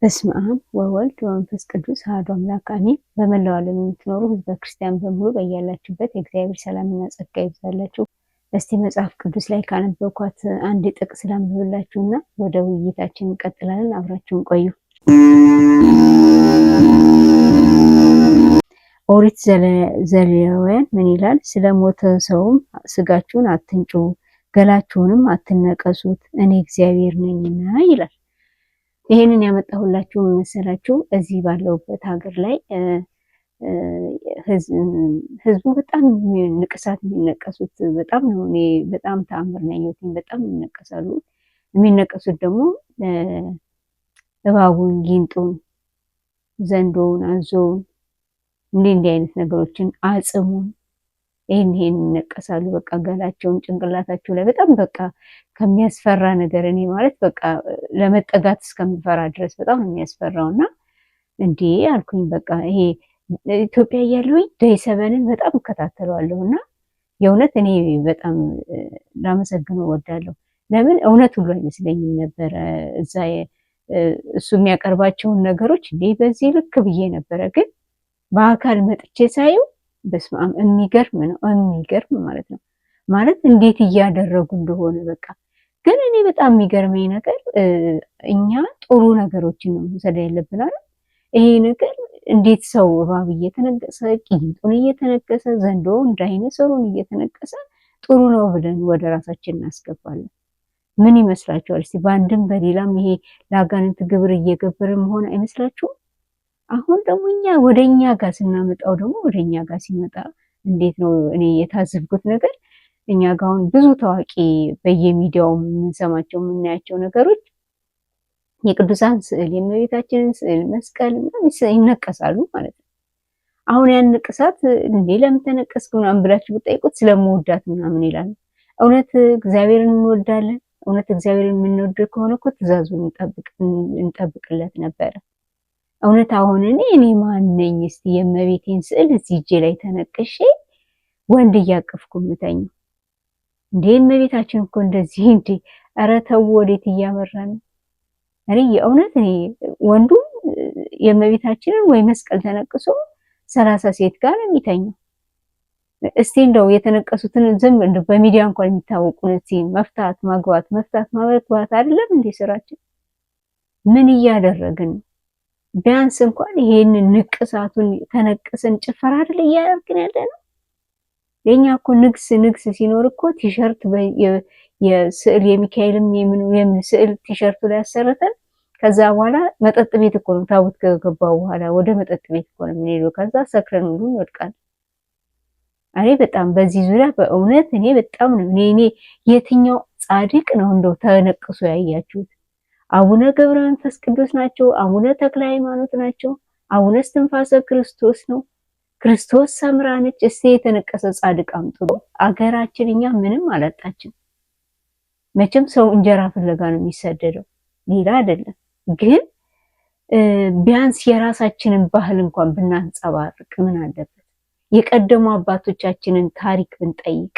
በስመ አብ ወወልድ ወመንፈስ ቅዱስ አሐዱ አምላክ አሜን። በመላው ዓለም የምትኖሩ ሕዝበ ክርስቲያን በሙሉ በያላችሁበት የእግዚአብሔር ሰላምና ጸጋ ይብዛላችሁ። እስቲ መጽሐፍ ቅዱስ ላይ ካነበብኳት አንድ ጥቅስ ላንብብላችሁና ወደ ውይይታችን እንቀጥላለን። አብራችሁን ቆዩ። ኦሪት ዘሌዋውያን ምን ይላል? ስለሞተ ሰውም ስጋችሁን አትንጩ፣ ገላችሁንም አትነቀሱት፣ እኔ እግዚአብሔር ነኝና ይላል። ይሄንን ያመጣሁላችሁ መሰላችሁ እዚህ ባለውበት ሀገር ላይ ህዝቡ በጣም ንቅሳት የሚነቀሱት በጣም ነው። እኔ በጣም ተአምር ነው ያየሁት። በጣም ይነቀሳሉ። የሚነቀሱት ደግሞ እባቡን፣ ጊንጡን፣ ዘንዶውን፣ አዞውን እንዲህ አይነት ነገሮችን አጽሙን ይሄን ይነቀሳሉ። በቃ ገላቸውን፣ ጭንቅላታቸው ላይ በጣም በቃ ከሚያስፈራ ነገር እኔ ማለት በቃ ለመጠጋት እስከምፈራ ድረስ በጣም ነው የሚያስፈራውና እንዴ አልኩኝ። በቃ ይሄ ኢትዮጵያ እያለሁኝ ደይሰበንን በጣም እከታተለዋለሁና የእውነት እኔ በጣም ላመሰግነው እወዳለሁ። ለምን እውነት ሁሉ አይመስለኝም ነበረ እዛ እሱ የሚያቀርባቸውን ነገሮች እንዴ በዚህ ልክ ብዬ ነበረ። ግን በአካል መጥቼ ሳየው በስመ አብ የሚገርም ነው። የሚገርም ማለት ነው ማለት እንዴት እያደረጉ እንደሆነ በቃ። ግን እኔ በጣም የሚገርመኝ ነገር እኛ ጥሩ ነገሮችን ነው መውሰድ ያለብን አይደል? ይሄ ነገር እንዴት ሰው እባብ እየተነቀሰ ቂንጡን እየተነቀሰ ዘንዶውን ዳይኖሰሩን እየተነቀሰ ጥሩ ነው ብለን ወደ ራሳችን እናስገባለን። ምን ይመስላችኋል? እስቲ በአንድም በሌላም ይሄ ለአጋንንት ግብር እየገበረ መሆን አይመስላችሁም? አሁን ደግሞ እኛ ወደኛ ጋር ስናመጣው ደግሞ ወደኛ ጋር ሲመጣ እንዴት ነው እኔ የታዘብኩት ነገር እኛ ጋር አሁን ብዙ ታዋቂ በየሚዲያው የምንሰማቸው የምናያቸው ነገሮች የቅዱሳን ስዕል፣ የእመቤታችንን ስዕል፣ መስቀል ይነቀሳሉ ማለት ነው። አሁን ያን ንቅሳት እንዴ ለምን ተነቀስክ ምናምን ብላችሁ ብትጠይቁት ስለምወዳት ምናምን ይላሉ። እውነት እግዚአብሔርን እንወዳለን? እውነት እግዚአብሔርን የምንወድ ከሆነ እኮ ትእዛዙን እንጠብቅለት ነበረ። እውነት አሁን እኔ ማን ነኝ እስቲ የእመቤቴን ስዕል እዚህ እጄ ላይ ተነቅሼ ወንድ እያቀፍኩ ምተኝ እንዴ? እመቤታችን እኮ እንደዚህ እንዴ! ኧረ ተው፣ ወዴት እያመራን? እኔ የእውነት ወንዱ የእመቤታችንን ወይ መስቀል ተነቅሶ 30 ሴት ጋር የሚተኛው እስቲ እንደው የተነቀሱትን ዝም እንደው በሚዲያ እንኳን የሚታወቁን እስቲ መፍታት ማግባት መፍታት ማግባት አይደለም እንዴ ስራችን? ምን እያደረግን? ቢያንስ እንኳን ይሄንን ንቅሳቱን ተነቅሰን ጭፈራ አይደል እያደረግን ያለነው? የኛ እኮ ንግስ ሲኖር እኮ ቲሸርት የስዕል የሚካኤልም የምን ስዕል ቲሸርቱ ላይ ያሰረተን ከዛ በኋላ መጠጥ ቤት እኮ ነው ታቦት ከገባው በኋላ ወደ መጠጥ ቤት እኮ ነው የምንሄደው። ከዛ ሰክረን ሁሉ እንወድቃለን። እኔ በጣም በዚህ ዙሪያ በእውነት እኔ በጣም ነው እኔ የትኛው ጻድቅ ነው እንደው ተነቅሶ ያያችሁት? አቡነ ገብረ መንፈስ ቅዱስ ናቸው? አቡነ ተክለ ሃይማኖት ናቸው? አቡነ እስትንፋሰ ክርስቶስ ነው? ክርስቶስ ሰምራ ነች? እስቲ የተነቀሰ ጻድቅ አምጡ። አገራችን እኛ ምንም አላጣችን። መቼም ሰው እንጀራ ፍለጋ ነው የሚሰደደው፣ ሌላ አይደለም። ግን ቢያንስ የራሳችንን ባህል እንኳን ብናንጸባርቅ ምን አለበት? የቀደሙ አባቶቻችንን ታሪክ ብንጠይቅ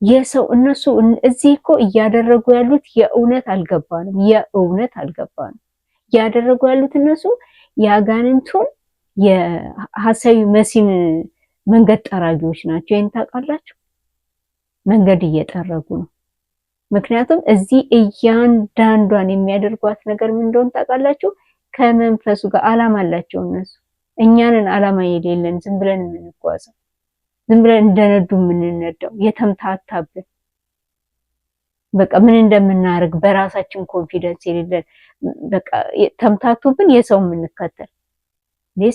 የሰው እነሱ እዚህ እኮ እያደረጉ ያሉት የእውነት አልገባንም። እያደረጉ ያሉት እነሱ የአጋንንቱን የሐሳዊ መሲን መንገድ ጠራጊዎች ናቸው። ይሄን ታውቃላችሁ? መንገድ እየጠረጉ ነው። ምክንያቱም እዚህ እያንዳንዷን የሚያደርጓት ነገር ምን እንደሆነ ታውቃላችሁ? ከመንፈሱ ጋር አላማ አላቸው እነሱ። እኛንን አላማ የሌለን ዝም ብለን የምንጓዘው ዝም ብለን እንደነዱ የምንነዳው የተምታታብን በቃ ምን እንደምናደርግ በራሳችን ኮንፊደንስ የሌለን በቃ ተምታቱብን የሰው የምንከተል።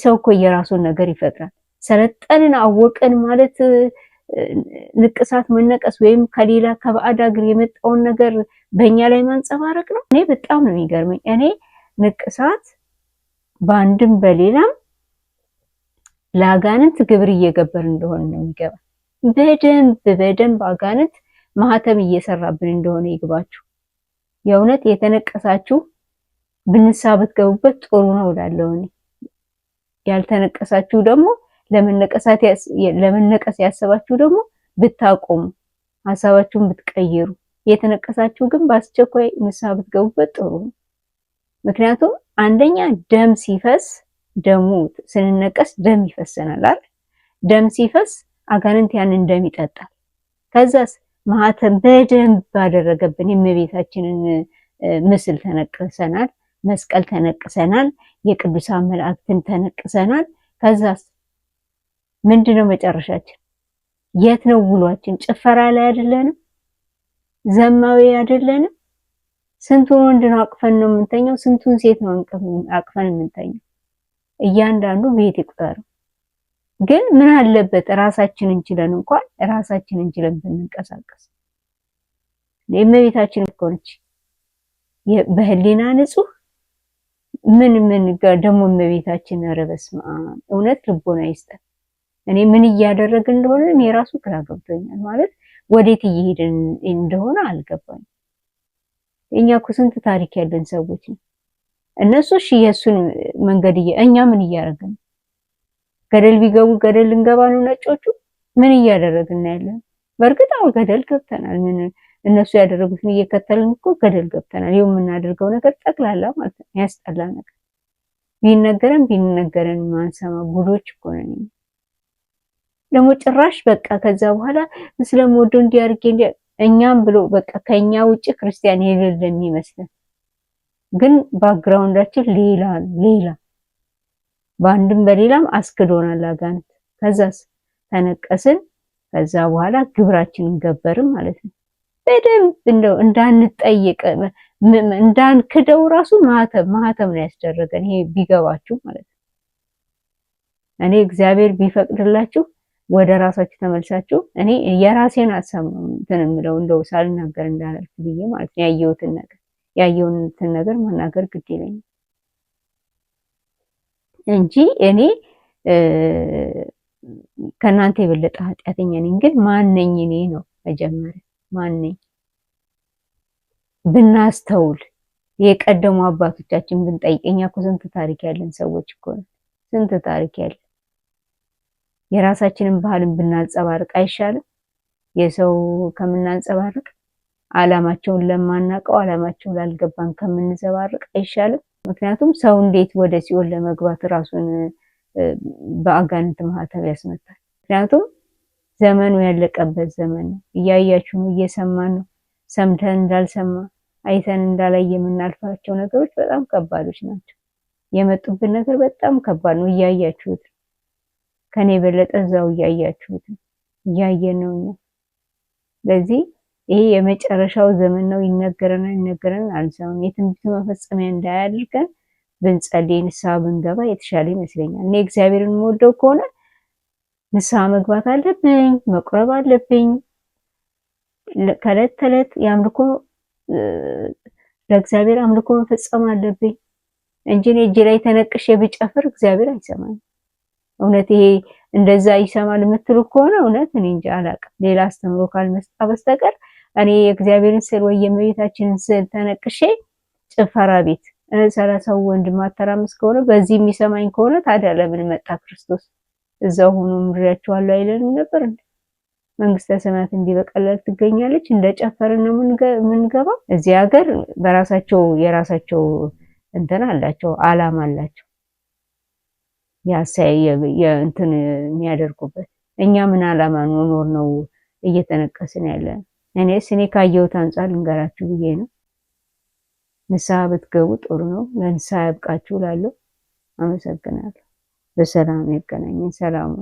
ሰው እኮ የራሱን ነገር ይፈጥራል። ሰለጠንን አወቅን ማለት ንቅሳት መነቀስ ወይም ከሌላ ከባዕድ ሀገር የመጣውን ነገር በእኛ ላይ ማንጸባረቅ ነው። እኔ በጣም ነው የሚገርመኝ። እኔ ንቅሳት በአንድም በሌላም ለአጋንንት ግብር እየገበር እንደሆነ ነው የሚገባ። በደንብ አጋንንት ማህተም እየሰራብን እንደሆነ ይግባችሁ። የእውነት የተነቀሳችሁ ብንሳ ብትገቡበት ጥሩ ነው እላለሁ እኔ። ያልተነቀሳችሁ ደግሞ ለመነቀስ ያሰባችሁ ደግሞ ብታቆሙ፣ ሐሳባችሁን ብትቀይሩ፣ የተነቀሳችሁ ግን በአስቸኳይ ንስሐ ብትገቡበት ጥሩ ነው። ምክንያቱም አንደኛ ደም ሲፈስ ደሙ ስንነቀስ ደም ይፈሰናል አይደል? ደም ሲፈስ አጋንንት ያንን ደም ይጠጣል። ከዛስ ማህተም በደንብ ባደረገብን የእመቤታችንን ምስል ተነቅሰናል፣ መስቀል ተነቅሰናል፣ የቅዱሳን መላእክትን ተነቅሰናል። ከዛስ ምንድነው መጨረሻችን? የት ነው ውሏችን? ጭፈራ ላይ አይደለንም? ዘማዊ አይደለንም? ስንቱን ወንድ ነው አቅፈን ነው የምንተኛው? ስንቱን ሴት ነው አቅፈን የምንተኛው? እያንዳንዱ ቤት ይቁጠር። ግን ምን አለበት ራሳችንን ችለን እንኳን ራሳችንን ችለን ብንንቀሳቀስ። የእመቤታችን እኮ ነች በህሊና ንጹህ ምን ደግሞ እመቤታችን። ኧረ በስመ አብ እውነት ልቦና ይስጠን። እኔ ምን እያደረግን እንደሆነ እኔ ራሱ ግራ ገብቶኛል። ማለት ወዴት እየሄድን እንደሆነ አልገባኝም። እኛ እኮ ስንት ታሪክ ያለን ሰዎች ነው። እነሱ እሺ የእሱን መንገድ እኛ ምን እያደረግን? ገደል ቢገቡ ገደል ልንገባ ነው ነጮቹ? ምን እያደረግን ያለን? በእርግጥ አሁን ገደል ገብተናል። ምን እነሱ ያደረጉትን እየከተልን እኮ ገደል ገብተናል። ይኸው የምናደርገው ነገር ጠቅላላ ማለት ነው ያስጠላ ነገር። ቢነገረን ማንሰማ ጉዶች እኮ ነን። ደግሞ ጭራሽ በቃ ከዛ በኋላ ስለምወደው እንዲያርጌ እኛም ብሎ በቃ ከኛ ውጪ ክርስቲያን የሌለ የሚመስለን ግን ባክግራውንዳችን ሌላ በአንድም በሌላም አስክዶናል አጋንንት። ከዛስ ተነቀስን። ከዛ በኋላ ግብራችንን ገበርን ማለት ነው። በደንብ እንደው እንዳንጠይቅ እንዳንክደው ራሱ ማህተም ነው ያስደረገን። ይሄ ቢገባችሁ ማለት ነው። እኔ እግዚአብሔር ቢፈቅድላችሁ ወደ ራሳችሁ ተመልሳችሁ እኔ የራሴን ሀሳብ ነው እንትን የምለው እንደው ሳልናገር እንዳላልኩ ብዬ ማለት ነው። ያየሁትን ነገር መናገር ግድ ይለኛል እንጂ እኔ ከናንተ የበለጠ ኃጢአተኛ ነኝ። ግን ማነኝ እኔ ነው መጀመሪያ ማነኝ? ብናስተውል የቀደሙ አባቶቻችን ብንጠይቅ እኛ እኮ ስንት ታሪክ ያለን ሰዎች እኮ ነው። ስንት ታሪክ ያለን የራሳችንን ባህልን ብናንጸባርቅ አይሻልም? የሰው ከምናንጸባርቅ ዓላማቸውን ለማናቀው ዓላማቸው ላልገባን ከምንዘባርቅ አይሻልም? ምክንያቱም ሰው እንዴት ወደ ሲኦል ለመግባት ራሱን በአጋንንት ማህተብ ያስመታል? ምክንያቱም ዘመኑ ያለቀበት ዘመን ነው። እያያችሁ ነው፣ እየሰማን ነው። ሰምተን እንዳልሰማ አይተን እንዳላይ የምናልፋቸው ነገሮች በጣም ከባዶች ናቸው። የመጡብን ነገር በጣም ከባድ ነው። እያያችሁት ከኔ የበለጠ እዛው እያያችሁት እያየን ነው። ስለዚህ ይሄ የመጨረሻው ዘመን ነው። ይነገረናል አልሰማም። የትንቢቱ መፈጸሚያ እንዳያደርገን ብንጸልይ ንስሐ ብንገባ የተሻለ ይመስለኛል። እኔ እግዚአብሔርን የምወደው ከሆነ ንስሐ መግባት አለብኝ፣ መቁረብ አለብኝ። ከዕለት ተዕለት የአምልኮ ለእግዚአብሔር አምልኮ መፈጸም አለብኝ እንጂ እኔ እጄ ላይ ተነቅሼ ብጨፍር እግዚአብሔር አይሰማኝ። እውነት ይሄ እንደዛ ይሰማል የምትሉ ከሆነ እውነት እኔ እንጃ አላውቅም። ሌላ አስተምሮ ካልመጣ በስተቀር እኔ የእግዚአብሔርን ስዕል ወይ የእመቤታችንን ስዕል ተነቅሼ ጭፈራ ቤት ሰው ወንድም አተራምስ ከሆነ በዚህ የሚሰማኝ ከሆነ ታዲያ ለምን መጣ ክርስቶስ? እዛው ሆኖ ምሪያቸዋለሁ አይለንም ነበር እንዴ? መንግስተ ሰማያት እንዲህ በቀላል ትገኛለች? እንደጨፈርን ነው የምንገባው? እዚህ ሀገር በራሳቸው የራሳቸው እንትን አላቸው፣ አላማ አላቸው እንትን የሚያደርጉበት። እኛ ምን አላማ ኖር ነው እየተነቀስን ያለን? እኔ ካየሁት አንጻር ልንገራችሁ ብዬ ነው። ንስሐ ብትገቡ ጥሩ ነው። ለንስሐ ያብቃችሁ እላለሁ። አመሰግናለሁ። በሰላም ያገናኘን። ሰላም